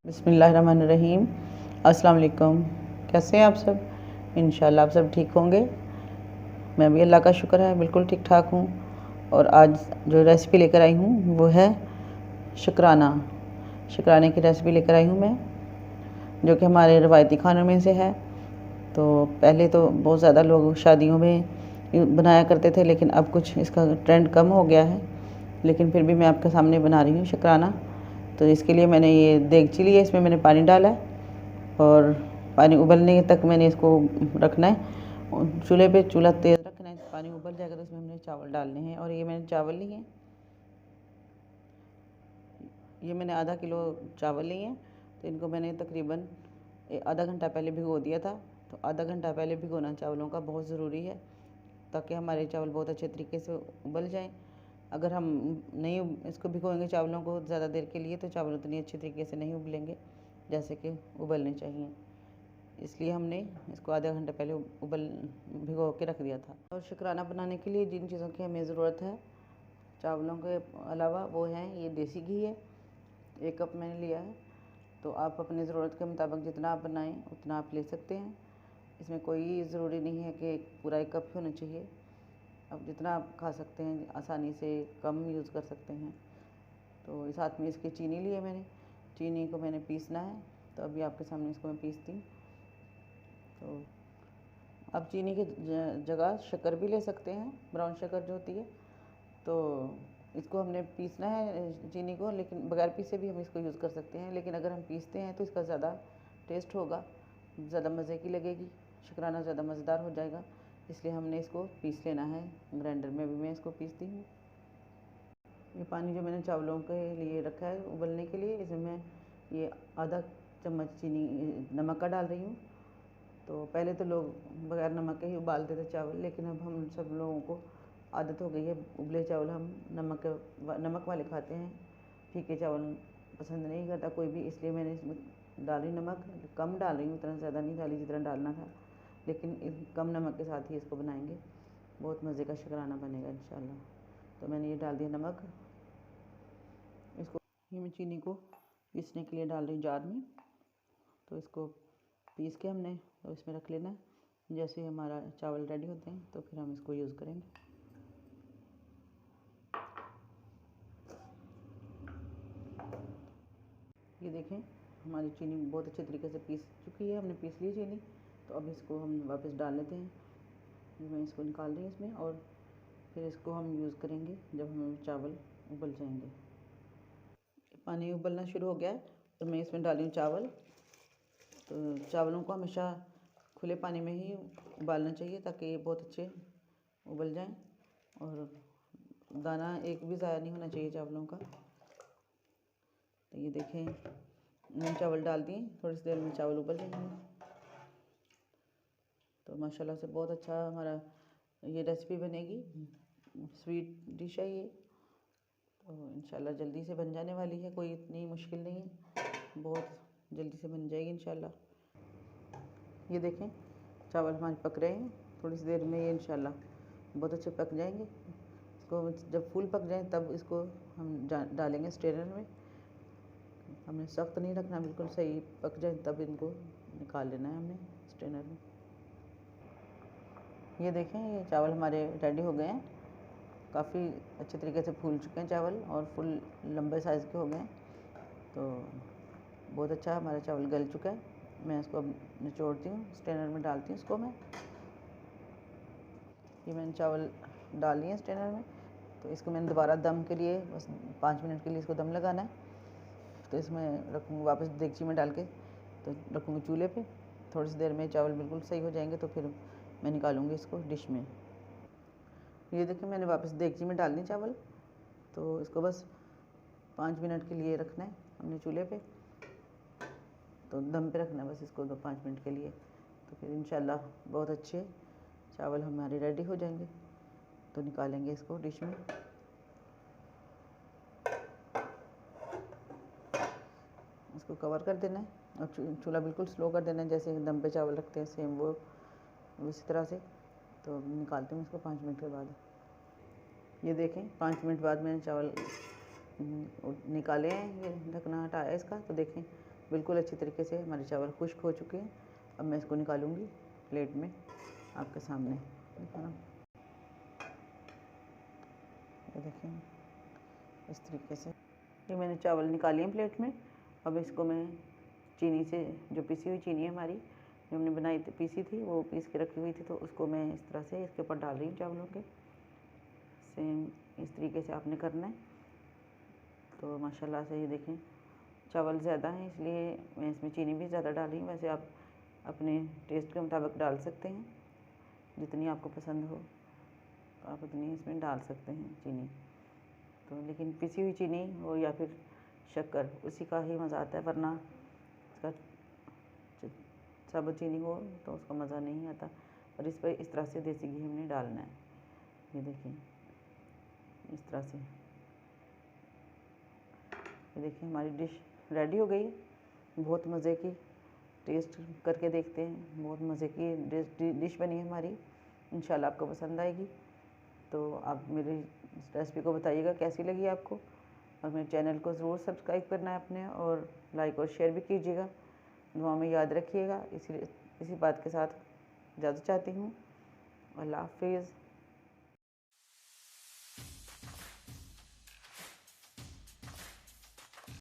बिस्मिल्लाहिर्रहमानिर्रहीम। अस्सलाम वालेकुम। कैसे हैं आप सब? इंशाल्लाह आप सब ठीक होंगे। मैं भी अल्लाह का शुक्र है बिल्कुल ठीक ठाक हूँ। और आज जो रेसिपी लेकर आई हूँ वो है शुक्राना। शुक्राने की रेसिपी लेकर आई हूँ मैं, जो कि हमारे रवायती खानों में से है। तो पहले तो बहुत ज़्यादा लोग शादियों में बनाया करते थे, लेकिन अब कुछ इसका ट्रेंड कम हो गया है। लेकिन फिर भी मैं आपके सामने बना रही हूँ शुक्राना। तो इसके लिए मैंने ये देगची ली है, इसमें मैंने पानी डाला है और पानी उबलने तक मैंने इसको रखना है। चूल्हे पे चूल्हा तेज़ रखना है। पानी उबल जाएगा तो इसमें हमने चावल डालने हैं। और ये मैंने चावल लिए हैं, ये मैंने आधा किलो चावल लिए हैं। तो इनको मैंने तकरीबन आधा घंटा पहले भिगो दिया था। तो आधा घंटा पहले भिगोना चावलों का बहुत ज़रूरी है, ताकि हमारे चावल बहुत अच्छे तरीके से उबल जाएं। अगर हम नहीं इसको भिगोएंगे चावलों को ज़्यादा देर के लिए, तो चावल उतनी अच्छे तरीके से नहीं उबलेंगे जैसे कि उबलने चाहिए। इसलिए हमने इसको आधा घंटा पहले भिगो के रख दिया था। और शुक्राना बनाने के लिए जिन चीज़ों की हमें ज़रूरत है चावलों के अलावा, वो हैं ये देसी घी है, 1 कप मैंने लिया है। तो आप अपनी ज़रूरत के मुताबिक जितना आप बनाएं उतना आप ले सकते हैं। इसमें कोई ज़रूरी नहीं है कि पूरा 1 कप होना चाहिए। अब जितना आप खा सकते हैं आसानी से कम यूज़ कर सकते हैं। तो साथ में इसकी चीनी ली है मैंने, चीनी को मैंने पीसना है। तो अभी आपके सामने इसको मैं पीसती हूँ। तो अब चीनी की जगह शक्कर भी ले सकते हैं, ब्राउन शक्कर जो होती है। तो इसको हमने पीसना है चीनी को, लेकिन बगैर पीसे भी हम इसको यूज़ कर सकते हैं। लेकिन अगर हम पीसते हैं तो इसका ज़्यादा टेस्ट होगा, ज़्यादा मज़े की लगेगी, शुक्राना ज़्यादा मज़ेदार हो जाएगा। इसलिए हमने इसको पीस लेना है ग्राइंडर में। भी मैं इसको पीसती हूँ। ये पानी जो मैंने चावलों के लिए रखा है उबलने के लिए, इसमें मैं ये आधा चम्मच नमक का डाल रही हूँ। तो पहले तो लोग बगैर नमक के ही उबालते थे चावल, लेकिन अब हम सब लोगों को आदत हो गई है उबले चावल हम नमक वाले खाते हैं। फीके चावल पसंद नहीं करता कोई भी, इसलिए मैंने इसमें डाली नमक। कम डाल रही हूँ, इतना ज़्यादा नहीं डाली जितना डालना था, लेकिन कम नमक के साथ ही इसको बनाएंगे। बहुत मज़े का शुक्राना बनेगा इंशाल्लाह। तो मैंने ये डाल दिया नमक। इसको ये मैं चीनी को पीसने के लिए डाल रही हूँ जार में। तो इसको पीस के हमने तो इसमें रख लेना है। जैसे हमारा चावल रेडी होते हैं तो फिर हम इसको यूज़ करेंगे। ये देखें हमारी चीनी बहुत अच्छे तरीके से पीस चुकी है, हमने पीस ली चीनी। तो अब इसको हम वापस डाल लेते हैं। मैं इसको निकाल रही हूँ इसमें, और फिर इसको हम यूज़ करेंगे जब हमें चावल उबल जाएंगे। पानी उबलना शुरू हो गया है तो मैं इसमें डाली हूँ चावल। तो चावलों को हमेशा खुले पानी में ही उबालना चाहिए, ताकि ये बहुत अच्छे उबल जाएं और दाना एक भी ज़ाया नहीं होना चाहिए चावलों का। तो ये देखें मैंने चावल डाल दिए, थोड़ी सी देर में चावल उबल जाएंगे। तो माशाल्लाह से बहुत अच्छा हमारा ये रेसिपी बनेगी। स्वीट डिश है ये। तो इंशाल्लाह जल्दी से बन जाने वाली है, कोई इतनी मुश्किल नहीं है, बहुत जल्दी से बन जाएगी इंशाल्लाह। ये देखें चावल हमारे पक रहे हैं, थोड़ी सी देर में ये इंशाल्लाह बहुत अच्छे पक जाएंगे। इसको जब फुल पक जाए तब इसको हम डालेंगे स्ट्रेनर में। हमने सख्त नहीं रखना, बिल्कुल सही पक जाए तब इनको निकाल लेना है हमने स्ट्रेनर में। ये देखें ये चावल हमारे रेडी हो गए हैं, काफ़ी अच्छे तरीके से फूल चुके हैं चावल और फुल लंबे साइज़ के हो गए हैं। तो बहुत अच्छा हमारा चावल गल चुका है। मैं इसको अब निचोड़ती हूँ, स्ट्रेनर में डालती हूँ इसको मैं। ये मैंने चावल डाल लिए स्ट्रेनर में। तो इसको मैंने दोबारा दम के लिए बस 5 मिनट के लिए इसको दम लगाना है। तो इसमें रखूँगी वापस देगची में डाल के, तो रखूँगी चूल्हे पे। थोड़ी सी देर में चावल बिल्कुल सही हो जाएंगे तो फिर मैं निकालूँगी इसको डिश में। ये देखिए मैंने वापस देगची में डाल दी चावल। तो इसको बस 5 मिनट के लिए रखना है हमने चूल्हे पे। तो दम पे रखना है बस इसको 5 मिनट के लिए। तो फिर इंशाल्लाह बहुत अच्छे चावल हमारे रेडी हो जाएंगे। तो निकालेंगे इसको डिश में। इसको कवर कर देना है और चूल्हा बिल्कुल स्लो कर देना है, जैसे दम पे चावल रखते हैं सेम वो उसी तरह से। तो निकालते हैं इसको 5 मिनट के बाद। ये देखें 5 मिनट बाद मैंने चावल निकाले हैं, ये ढकना हटाया इसका। तो देखें बिल्कुल अच्छी तरीके से हमारे चावल खुश्क हो चुके हैं। अब मैं इसको निकालूंगी प्लेट में आपके सामने। देखो ना, ये देखें इस तरीके से ये मैंने चावल निकाली हैं प्लेट में। अब इसको मैं चीनी से, जो पिसी हुई चीनी है हमारी, जो हमने बनाई थी, पीसी थी, वो पीस के रखी हुई थी, तो उसको मैं इस तरह से इसके ऊपर डाल रही हूँ चावलों के। सेम इस तरीके से आपने करना है। तो माशाल्लाह से ये देखें चावल ज़्यादा हैं, इसलिए मैं इसमें चीनी भी ज़्यादा डाल रही हूँ। वैसे आप अपने टेस्ट के मुताबिक डाल सकते हैं, जितनी आपको पसंद हो तो आप उतनी इसमें डाल सकते हैं चीनी। तो लेकिन पिसी हुई चीनी हो या फिर शक्कर, उसी का ही मज़ा आता है, वरना उसका साबुत चीनी हो तो उसका मज़ा नहीं आता। और इस पर इस तरह से देसी घी हमने डालना है। ये देखिए इस तरह से, ये देखिए हमारी डिश रेडी हो गई है। बहुत मज़े की, टेस्ट करके देखते हैं, बहुत मज़े की डिश बनी है हमारी। इंशाल्लाह आपको पसंद आएगी। तो आप मेरी रेसिपी को बताइएगा कैसी लगी आपको, और मेरे चैनल को ज़रूर सब्सक्राइब करना है अपने, और लाइक और शेयर भी कीजिएगा। दुआ में याद रखिएगा। इसी बात के साथ इजाज़त चाहती हूँ। अल्लाह हाफिज़।